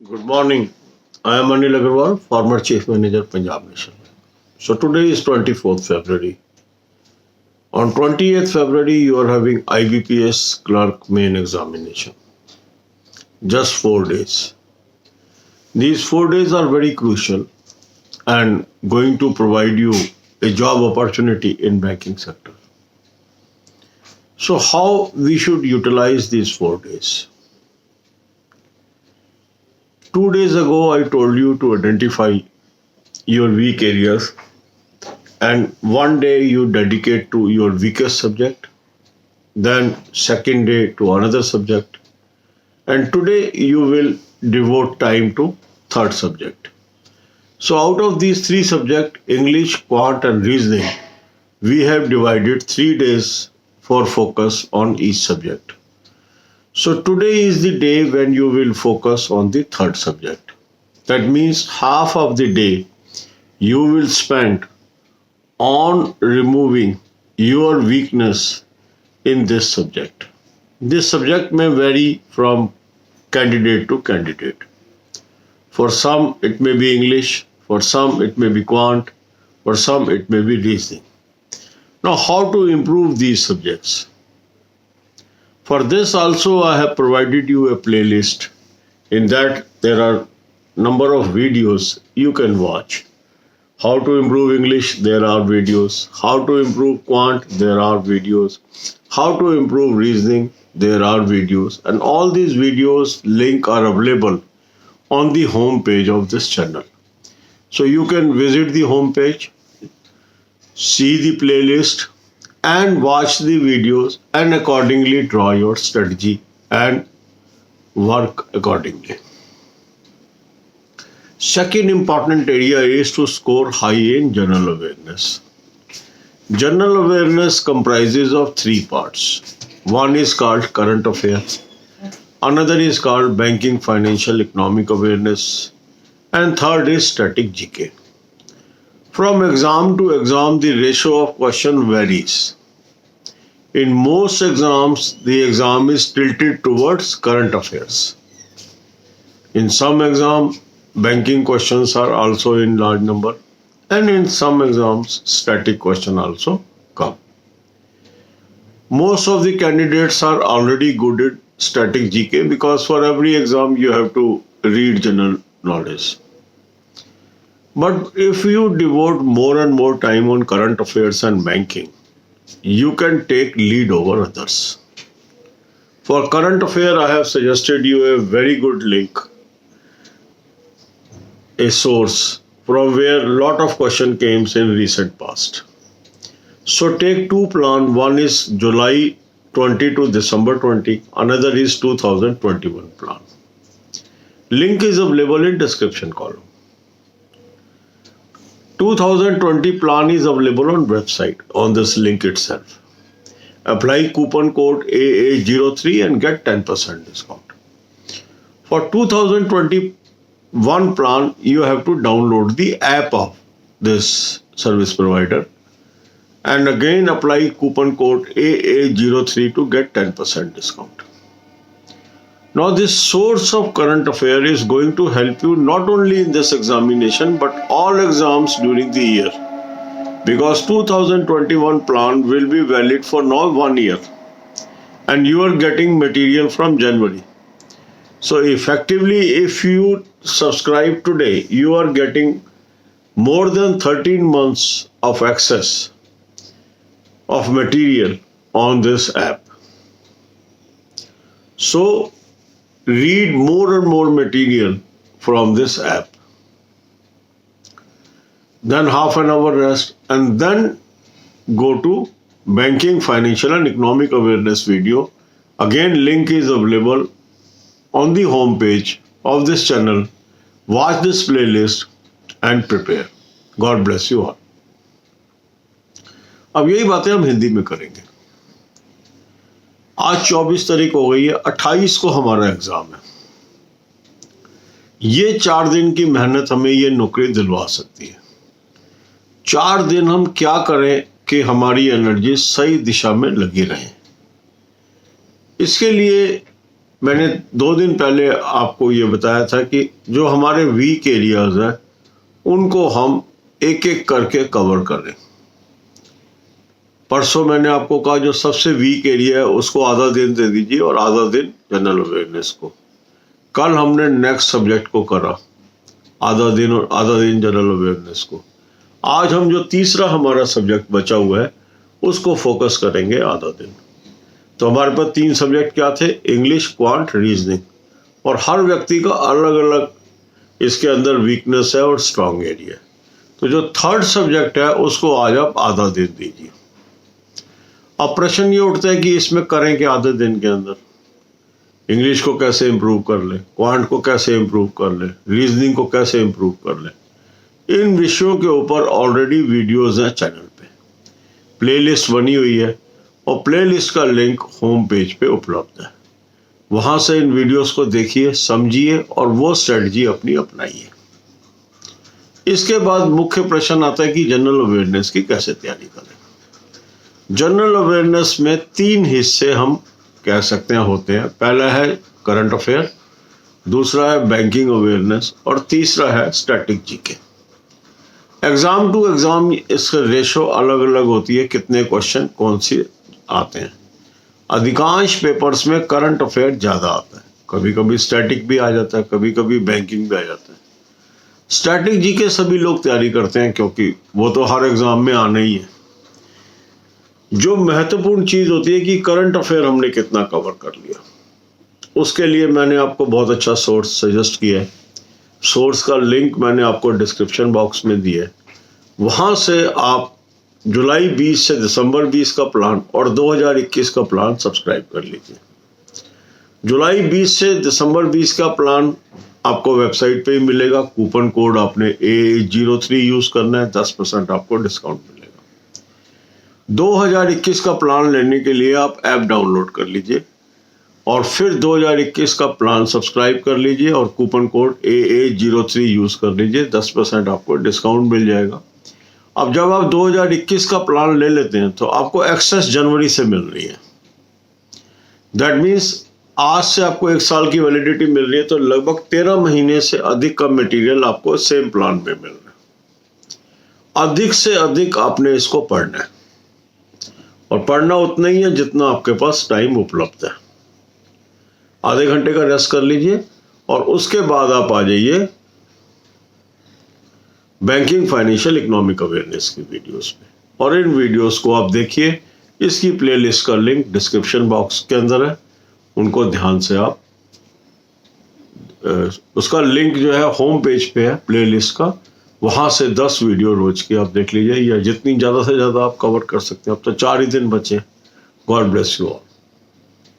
Good morning. I am Anil Agarwal, former Chief Manager, Punjab National. So today is 24th February. On 28th February, you are having IBPS clerk main examination. Just 4 days. These 4 days are very crucial and going to provide you a job opportunity in banking sector. So how we should utilize these 4 days? 2 days ago, I told you to identify your weak areas, and one day you dedicate to your weakest subject, then second day to another subject, and today you will devote time to third subject. So out of these three subjects, English, Quant and Reasoning, we have divided 3 days for focus on each subject. So today is the day when you will focus on the third subject. That means half of the day you will spend on removing your weakness in this subject. This subject may vary from candidate to candidate. For some it may be English, for some it may be Quant, for some it may be Reasoning. Now how to improve these subjects? For this also I have provided you a playlist. In that there are number of videos you can watch. How to improve English, there are videos. How to improve Quant, there are videos. How to improve Reasoning, there are videos. And all these videos link are available on the home page of this channel. So you can visit the home page, see the playlist and watch the videos and accordingly draw your strategy and work accordingly. Second important area is to score high in general awareness. General awareness comprises of three parts. One is called current affairs, another is called banking, financial, economic awareness, and third is static GK. From exam to exam, the ratio of question varies. In most exams, the exam is tilted towards current affairs. In some exams, banking questions are also in large number, and in some exams, static question also come. Most of the candidates are already good at static GK because for every exam you have to read general knowledge. But if you devote more and more time on current affairs and banking, you can take lead over others. For current affair, I have suggested you a very good link, a source from where lot of question came in recent past. So take two plan. One is July 20 to December 20. Another is 2021 plan. Link is available in description column. 2020 plan is available on website on this link itself. Apply coupon code AA03 and get 10% discount. For 2021 plan, you have to download the app of this service provider and again apply coupon code AA03 to get 10% discount. Now this source of current affair is going to help you not only in this examination but all exams during the year, because 2021 plan will be valid for now 1 year and you are getting material from January. So effectively, if you subscribe today, you are getting more than 13 months of access of material on this app. So read more and more material from this app. Then half an hour rest and then go to banking, financial and economic awareness video. Again, link is available on the home page of this channel. Watch this playlist and prepare. God bless you all. अब यही बातें हम हिंदी में करेंगे. आज 24 तारीख हो गई है, 28 को हमारा एग्जाम है. ये 4 दिन की मेहनत हमें ये नौकरी दिलवा सकती है. 4 दिन हम क्या करें कि हमारी एनर्जी सही दिशा में लगी रहे. इसके लिए मैंने 2 दिन पहले आपको ये बताया था कि जो हमारे वीक एरियाज हैं उनको हम एक एक करके कवर करें। परसों मैंने आपको कहा जो सबसे वीक एरिया है उसको आधा दिन दे दीजिए और आधा दिन जनरल अवेयरनेस को। कल हमने नेक्स्ट सब्जेक्ट को करा, आधा दिन और आधा दिन जनरल अवेयरनेस को। आज हम जो तीसरा हमारा सब्जेक्ट बचा हुआ है उसको फोकस करेंगे आधा दिन। तो हमारे पास 3 सब्जेक्ट क्या थे? English, quant, reasoning. और हर व्यक्ति का अलग अलग इसके अंदर वीकनेस है और स्ट्रांग एरिया है। तो जो थर्ड सब्जेक्ट है उसको आज आप आधा दिन दीजिए। अब प्रश्न ये उठता है कि इसमें करें क्या आधे दिन के अंदर? इंग्लिश को कैसे इंप्रूव कर ले, क्वांट को कैसे इंप्रूव कर ले, रीजनिंग को कैसे इंप्रूव कर ले। इन विषयों के ऊपर ऑलरेडी वीडियोस हैं चैनल पे, प्लेलिस्ट बनी हुई है और प्लेलिस्ट का लिंक होम पेज पे उपलब्ध है। वहां से इन वीडियोस को देखिए, समझिए और वो स्ट्रेटजी अपनी अपनाइए। इसके बाद मुख्य प्रश्न आता है कि जनरल अवेयरनेस की कैसे तैयारी करें। जनरल अवेयरनेस में 3 हिस्से हम कह सकते हैं होते हैं। पहला है करंट अफेयर, दूसरा है बैंकिंग अवेयरनेस और तीसरा है static GK. Exam to exam इसका रेशो अलग अलग होती है, कितने क्वेश्चन कौन से आते हैं। अधिकांश पेपर्स में करंट अफेयर ज़्यादा आता है, कभी कभी स्टैटिक भी आ जाता है, कभी कभी बैंकिंग भी आ जाता है। स्टैटिक जीके सभी लोग तैयारी करते हैं क्योंकि वो तो हर एग्जाम में आना ही है। जो महत्वपूर्ण चीज़ होती है कि करंट अफेयर हमने कितना कवर कर लिया, उसके लिए मैंने आपको बहुत अच्छा सोर्स सजेस्ट किया है। सोर्स का लिंक मैंने आपको डिस्क्रिप्शन बॉक्स में दिया है। वहाँ से आप जुलाई 20 से दिसंबर 20 का प्लान और 2021 का प्लान सब्सक्राइब कर लीजिए। जुलाई 20 से दिसंबर 20 का प्लान आपको वेबसाइट पे ही मिलेगा। कूपन कोड आपने A03 यूज़ करना है, 10% आपको डिस्काउंट मिलेगा। 2021 का प्लान लेने के लिए आप ऐप डाउनलोड कर लीजिए और फिर 2021 का प्लान सब्सक्राइब कर लीजिए और कूपन कोड AA03 यूज़ कर लीजिए, 10% आपको डिस्काउंट मिल जाएगा। अब जब आप 2021 का प्लान ले लेते हैं तो आपको एक्सेस जनवरी से मिल रही है। दैट मीन्स आज से आपको 1 साल की वैलिडिटी मिल रही है, तो लगभग 13 महीने से अधिक का मटेरियल आपको सेम प्लान पे मिल रहा है। अधिक से अधिक आपने इसको पढ़ना है और पढ़ना उतना ही है जितना आपके पास टाइम उपलब्ध है। आधे घंटे का रेस्ट कर लीजिए और उसके बाद आप आ जाइए बैंकिंग, फाइनेंशियल, इकोनॉमिक अवेयरनेस की वीडियोस पे, और इन वीडियोस को आप देखिए। इसकी प्लेलिस्ट का लिंक डिस्क्रिप्शन बॉक्स के अंदर है, उनको ध्यान से आप उसका लिंक जो है होम पेज पे है प्लेलिस्ट का, वहाँ से 10 वीडियो रोज की आप देख लीजिए, या जितनी ज़्यादा से ज़्यादा आप कवर कर सकते हैं। अब तो 4 ही दिन बचे। God bless you all.